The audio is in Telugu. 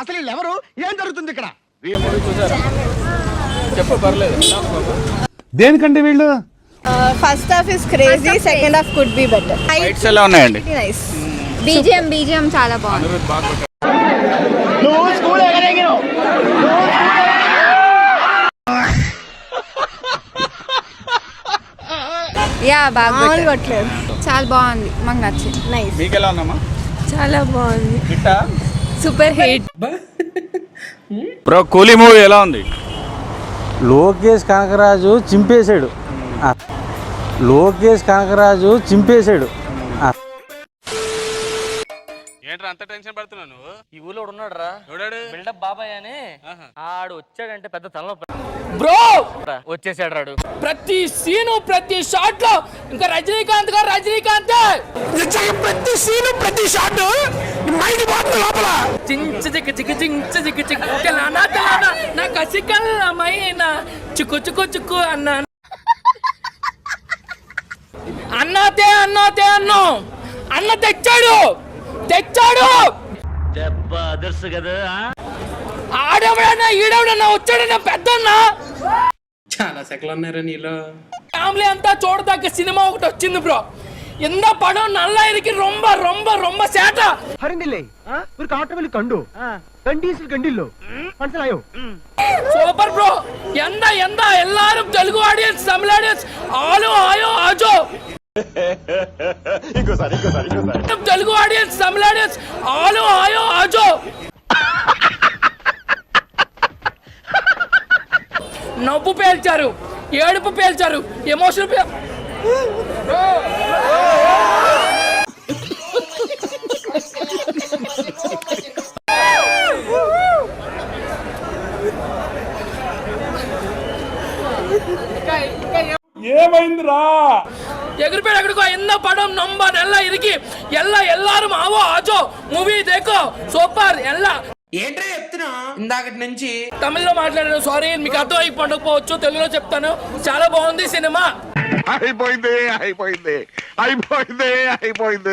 అసలు వీళ్ళెవరు, ఏం జరుగుతుంది ఇక్కడ? చెప్పు పర్లేదు. దేనికండి వీళ్ళు? First half is crazy, second half could be better. Fights ఎలా ఉన్నాయండి? నైస్. బీజిఎం చాలా బాగుంది. అనిరుద్ బాగా కొట్టాడు. యా బాగా కొట్టలేదు. చాలా బాగుంది, మాకు నచ్చింది. నైస్. మీకు ఎలా ఉందమ్మా? చాలా బాగుంది, హిట్టా? Super hit. Bro Coolie movie ఎలా ఉంది? లోకేష్ కనకరాజు చింపేశాడు. లోకేష్ కనకరాజు చింపేశాడు. ఏంట్రా అంత టెన్షన్ పడుతున్నావు నువ్వు? ఈ ఊళ్ళో ఉన్నాడు రా, ఎవడాడు? బిల్డప్ బాబాయ్ అని. ఆడు వచ్చాడంటే పెద్ద తలనొప్పి. బ్రో వచ్చేసాడు రాడు. ప్రతి సీను ప్రతి షాట్ లో ఇంకా రజనీకాంత్ గారు రజనీకాంత్ ప్రతి సీను ప్రతి షాట్ మైండ్ పోతుంది లోపల. చించ చిక్క చిక్క చించ చిక్క చిక్క తెలానా తెలానా నా కసికల్లమైన చుక్కు చుక్కు చుక్కు అన్నా అన్నాతే అన్నాతే అన్నో అన్న తెచ్చాడు తెచ్చాడు. దెబ్బ అదర్సు కదా. ఆడెవడన్నా ఈడెవడన్నా వచ్చాడన్నా పెద్దన్నా. చాలా సెకలు ఉన్నారా నీలో? ఫ్యామిలీ అంతా చూడదగ్గ సినిమా ఒకటి వచ్చింది బ్రో. இந்த படம் நல்லா இருக்கு, ரொம்ப ரொம்ப ரொம்ப சேட்டா. ഹരിന്നില്ലേ ഒരു കാട്ടുവലി കണ്ടു കണ്ടീസിൽ കണ്ടില്ലോ മനസ്സിലായോ? Super bro. ఎంత ఎంత ఎల్లాரும் తెలుగు ఆడియన్స్ తమిళ ఆడియన్స్ ఆలు ఆయో ఆజో. తెలుగు ఆడియన్స్ తమిళ ఆడియన్స్ ఆలు ఆయో ఆజో. నవ్వు పేల్చారు, ఏడుపు పేల్చారు, ఎమోషన్ ఏమైందిరా? ఎగిరిపోయాడు ఎక్కడికో. ఎన్న పడం నొంబ నెల్ల ఇరికి ఎల్ల ఎల్లారు ఆవో ఆజో మూవీ దేకో సూపర్ ఎల్ల. ఏంట్రా చెప్తున్నా ఇందాకటి నుంచి? తమిళ్లో మాట్లాడాను, సారీ. మీకు అర్థం అయిపోవచ్చు, తెలుగులో చెప్తాను. చాలా బాగుంది సినిమా. అయిపోయింది అయిపోయింది అయిపోయింది అయిపోయింది.